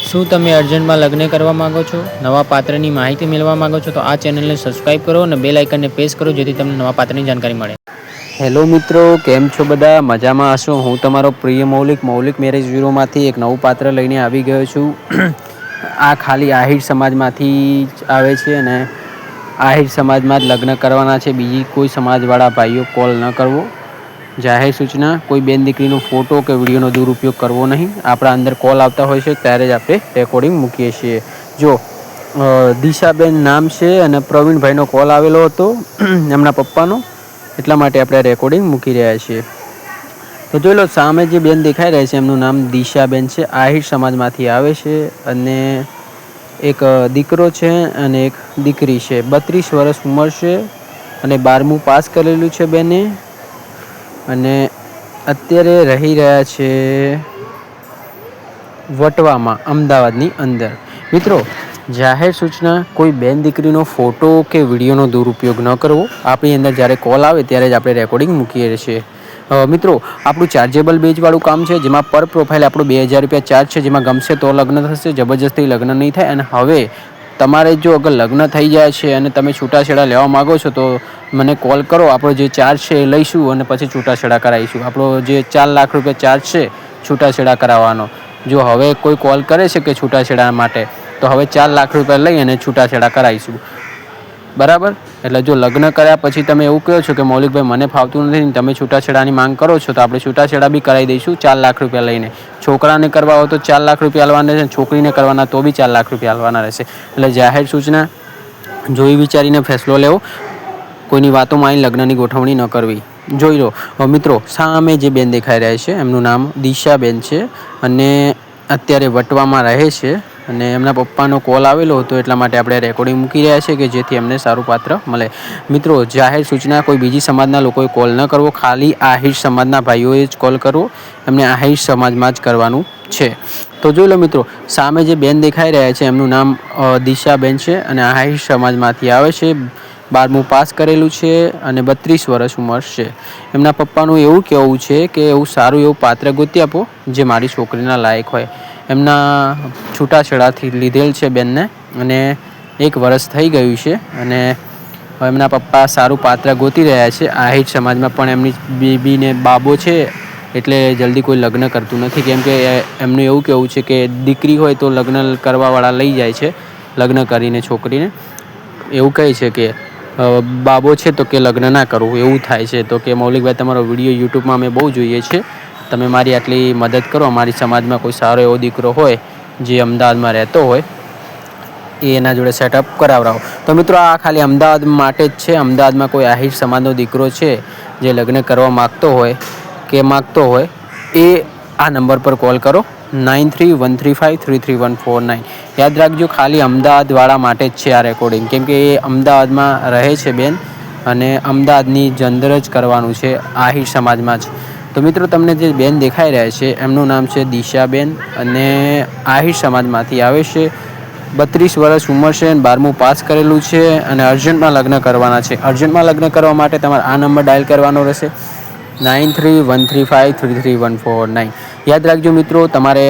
શું તમે અર્જન્ટમાં લગ્ન કરવા માંગો છો? નવા પાત્રની માહિતી મેળવવા માંગો છો? તો આ ચેનલને સબસ્ક્રાઇબ કરો અને બેલ આઇકનને પ્રેસ કરો જેથી તમને નવા પાત્રની જાણકારી મળે. હેલો મિત્રો, કેમ છો બધા? મજામાં હશો? હું તમારો પ્રિય મૌલિક મેરેજ બ્યુરોમાંથી એક નવું પાત્ર લઈને આવી ગયો છું. આ ખાલી આહિર સમાજમાંથી જ આવે છે અને આહિર સમાજમાં જ લગ્ન કરવાના છે. બીજી કોઈ સમાજવાળા ભાઈઓ કોલ ન કરવો. જાહેર સૂચના: કોઈ બેન દીકરીનો ફોટો કે વિડીયોનો દુરુપયોગ કરવો નહીં. આપણા અંદર કોલ આવતા હોય છે ત્યારે જ આપણે રેકોર્ડિંગ મૂકીએ છીએ. જો દિશાબેન નામ છે અને પ્રવીણભાઈનો કોલ આવેલો હતો એમના પપ્પાનો, એટલા માટે આપણે રેકોર્ડિંગ મૂકી રહ્યા છીએ. તો જોઈ લો, સામે જે બેન દેખાઈ રહી છે એમનું નામ દિશાબેન છે. આહિર સમાજમાંથી આવે છે અને એક દીકરો છે અને એક દીકરી છે. 32 વર્ષ ઉંમર છે અને 12મું પાસ કરેલું છે બેને, અને અત્યારે રહી રહ્યા છે વટવામાં, અમદાવાદની અંદર. મિત્રો, જાહેર સૂચના: કોઈ બેન દીકરીનો ફોટો કે વિડીયોનો દુરુપયોગ ન કરવો. આપણી અંદર જ્યારે કોલ આવે ત્યારે જ આપણે રેકોર્ડિંગ મૂકીએ છીએ. મિત્રો, આપણું ચાર્જેબલ બેજવાળું કામ છે, જેમાં પર પ્રોફાઇલ આપણો 2000 રૂપિયા ચાર્જ છે. જેમાં ગમશે તો લગ્ન થશે, જબરજસ્તી લગ્ન નહીં થાય. અને હવે તમારે જો અગર લગ્ન થઈ જાય છે અને તમે છૂટાછેડા લેવા માગો છો તો મને કોલ કરો. આપણો જે ચાર્જ છે એ લઈશું અને પછી છૂટાછેડા કરાવીશું. આપણો જે 4 લાખ રૂપિયા ચાર્જ છે છૂટાછેડા કરાવવાનો, જો હવે કોઈ કોલ કરે છે કે છૂટાછેડા માટે, તો હવે 4 લાખ રૂપિયા લઈ અને છૂટાછેડા કરાવીશું. બરાબર? એટલે જો લગ્ન કર્યા પછી તમે એવું કહો છો કે મૌલિકભાઈ મને ફાવતું નથી, તમે છૂટાછેડાની માંગ કરો છો, તો આપણે છૂટાછેડા બી કરાવી દઈશું 4 લાખ રૂપિયા લઈને. છોકરાને કરવા હોય તો 4 લાખ રૂપિયા આલવાના રહેશે, છોકરીને કરવાના તો બી 4 લાખ રૂપિયા આલવાના રહેશે. એટલે જાહેર સૂચના: જોઈ વિચારીને ફેસલો લેવો. કોઈની વાતોમાં આવીને લગ્નની ગોઠવણી ન કરવી. જોઈ લો મિત્રો, સામે જે બેન દેખાઈ રહ્યા છે એમનું નામ દિશાબેન છે અને અત્યારે વટવામાં રહે છે. અને એમના પપ્પાનો કોલ આવેલો હતો, એટલા માટે આપણે રેકોર્ડિંગ મૂકી રહ્યા છીએ કે જેથી એમને સારું પાત્ર મળે. મિત્રો, જાહેર સૂચના: કોઈ બીજી સમાજના લોકોએ કોલ ન કરવો. ખાલી આહિર સમાજના ભાઈઓએ જ કોલ કરવો. એમને આહિર સમાજમાં જ કરવાનું છે. તો જોઈ લો મિત્રો, સામે જે બેન દેખાઈ રહ્યા છે એમનું નામ દિશાબેન છે અને આહિર સમાજમાંથી આવે છે. 12મું પાસ કરેલું છે અને 32 વર્ષ ઉંમર છે. એમના પપ્પાનું એવું કહેવું છે કે એવું સારું એવું પાત્ર ગોતી આપો જે મારી છોકરીના લાયક હોય. એમના છૂટાછેડાથી લીધેલ છે બેનને અને 1 વર્ષ થઈ ગયું છે અને એમના પપ્પા સારું પાત્ર ગોતી રહ્યા છે. આહિર સમાજમાં પણ એમની બેબીને બાબો છે, એટલે જલ્દી કોઈ લગ્ન કરતું નથી. કેમ કે એમનું એવું કહેવું છે કે દીકરી હોય તો લગ્ન કરવાવાળા લઈ જાય છે, લગ્ન કરીને છોકરીને એવું કહે છે કે બાબો છે તો કે લગ્ન ના કરવું, એવું થાય છે. તો કે મૌલિકભાઈ, તમારો વિડીયો યુટ્યુબમાં અમે બહુ જોઈએ છે, તમે મારી આટલી મદદ કરો. અમારી સમાજમાં કોઈ સારો એવો દીકરો હોય જે અમદાવાદમાં રહેતો હોય, એ એના જોડે સેટઅપ કરાવડાવો. તો મિત્રો, આ ખાલી અમદાવાદ માટે જ છે. અમદાવાદમાં કોઈ આહિર સમાજનો દીકરો છે જે લગ્ન કરવા માગતો હોય એ આ નંબર પર કોલ કરો, 9313533149. યાદ રાખજો, ખાલી અમદાવાદવાળા માટે જ છે આ રેકોર્ડિંગ. કેમ કે એ અમદાવાદમાં રહે છે બેન અને અમદાવાદની અંદર જ કરવાનું છે, આહિર સમાજમાં જ. તો મિત્રો, તમને જે બેન દેખાઈ રહ્યા છે એમનું નામ છે દિશાબેન અને આહિર સમાજમાંથી આવે છે. 32 વર્ષ ઉંમર છે અને 12મું પાસ કરેલું છે અને અર્જન્ટમાં લગ્ન કરવાના છે. અર્જન્ટમાં લગ્ન કરવા માટે તમારે આ નંબર ડાયલ કરવાનો રહેશે, 9313533149. યાદ રાખજો મિત્રો, તમારે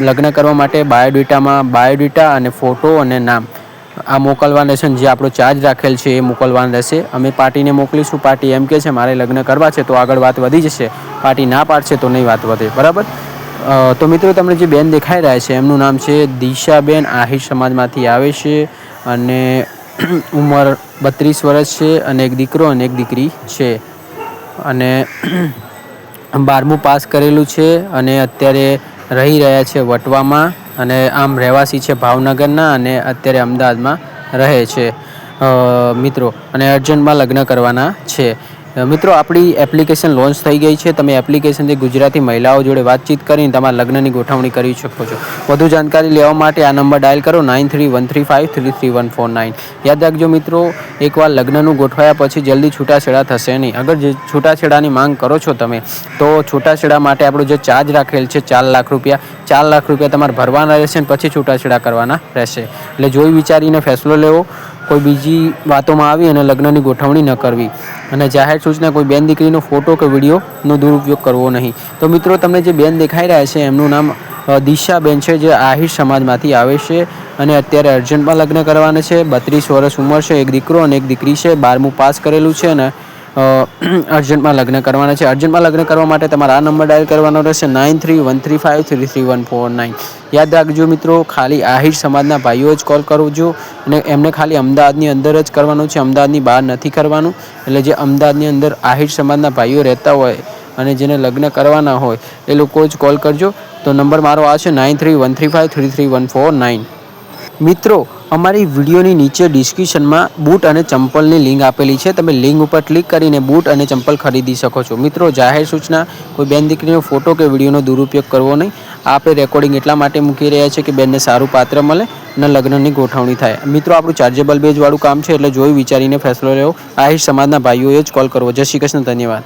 લગ્ન કરવા માટે બાયોડેટા અને ફોટો અને નામ આ મોકલવાના રહેશે. જે આપણો ચાર્જ રાખેલ છે એ મોકલવાનો રહેશે. અમે પાર્ટીને મોકલીશું. પાર્ટી એમ કહે છે મારે લગ્ન કરવા છે તો આગળ વાત વધી જશે, પાર્ટી ના પાડશે તો નહીં વાત વધે. બરાબર? તો મિત્રો, તમને જે બેન દેખાઈ રહ્યા છે એમનું નામ છે દિશાબેન, આહિર સમાજમાંથી આવે છે અને ઉંમર 32 વર્ષ છે અને એક દીકરો અને એક દીકરી છે અને 12મું પાસ કરેલું છે અને અત્યારે રહી રહ્યા છે વટવામાં અને આમ રહેવાસી છે ભાવનગરના અને અત્યારે અમદાવાદમાં રહે છે મિત્રો, અને અર્જન્ટમાં લગ્ન કરવાના છે. મિત્રો, આપણી એપ્લિકેશન લોન્ચ થઈ ગઈ છે. તમે એપ્લિકેશનથી ગુજરાતી મહિલાઓ જોડે વાતચીત કરીને તમારા લગ્નની ગોઠવણી કરી શકો છો. વધુ જાણકારી લેવા માટે આ નંબર ડાયલ કરો, 9313533149. યાદ રાખજો મિત્રો, એકવાર લગ્નનું ગોઠવાયા પછી જલ્દી છૂટાછેડા થશે નહીં. અગર જે છૂટાછેડાની માંગ કરો છો તમે, તો છૂટાછેડા માટે આપણો જે ચાર્જ રાખેલ છે 4 લાખ રૂપિયા, 4 લાખ રૂપિયા તમારે ભરવાના રહેશે અને પછી છૂટાછેડા કરવાના રહેશે. એટલે જોઈ વિચારીને ફેસલો લેવો. કોઈ બીજી વાતોમાં આવી અને લગ્નની ગોઠવણી ન કરવી. અને જાહેર સૂચના: કોઈ બેન દીકરીનો ફોટો કે વિડીયોનો દુરુપયોગ કરવો નહીં. તો મિત્રો, તમને જે બેન દેખાઈ રહ્યા છે એમનું નામ દિશાબેન છે જે આહિર સમાજમાંથી આવે છે અને અત્યારે અર્જન્ટમાં લગ્ન કરવાના છે. 32 વર્ષ ઉંમર છે. એક દીકરો અને એક દીકરી છે. 12મું પાસ કરેલું છે અને અર્જન્ટમાં લગ્ન કરવાના છે. અર્જન્ટમાં લગ્ન કરવા માટે તમારે આ નંબર ડાયલ કરવાનો રહેશે 9313533149. યાદ રાખજો મિત્રો, ખાલી આહિર સમાજના ભાઈઓ જ કોલ કરજો અને એમને ખાલી અમદાવાદની અંદર જ કરવાનું છે, અમદાવાદની બહાર નથી કરવાનું. એટલે જે અમદાવાદની અંદર આહિર સમાજના ભાઈઓ રહેતા હોય અને જેને લગ્ન કરવાના હોય એ લોકો જ કોલ કરજો. તો નંબર મારો આ છે 9313533149. મિત્રો, અમારી વિડીયોની નીચે ડિસ્ક્રિપ્શનમાં બૂટ અને ચંપલની લિંક આપેલી છે. તમે લિંક ઉપર ક્લિક કરીને બૂટ અને ચંપલ ખરીદી શકો છો. મિત્રો, જાહેર સૂચના, કોઈ બેન દીકરીનો ફોટો કે વિડીયોનો દુરુપયોગ કરવો નહીં. આપણે રેકોર્ડિંગ એટલા માટે મૂકી રહ્યા છે કે બેનને સારું પાત્ર મળે અને લગ્નની ગોઠવણી થાય. મિત્રો, આપણું ચાર્જેબલ બેઝવાળું કામ છે એટલે જોઈ વિચારીને ફેસલો લેવો. આહિર સમાજના ભાઈઓએ જ કોલ કરવો. જય શ્રી કૃષ્ણ, ધન્યવાદ.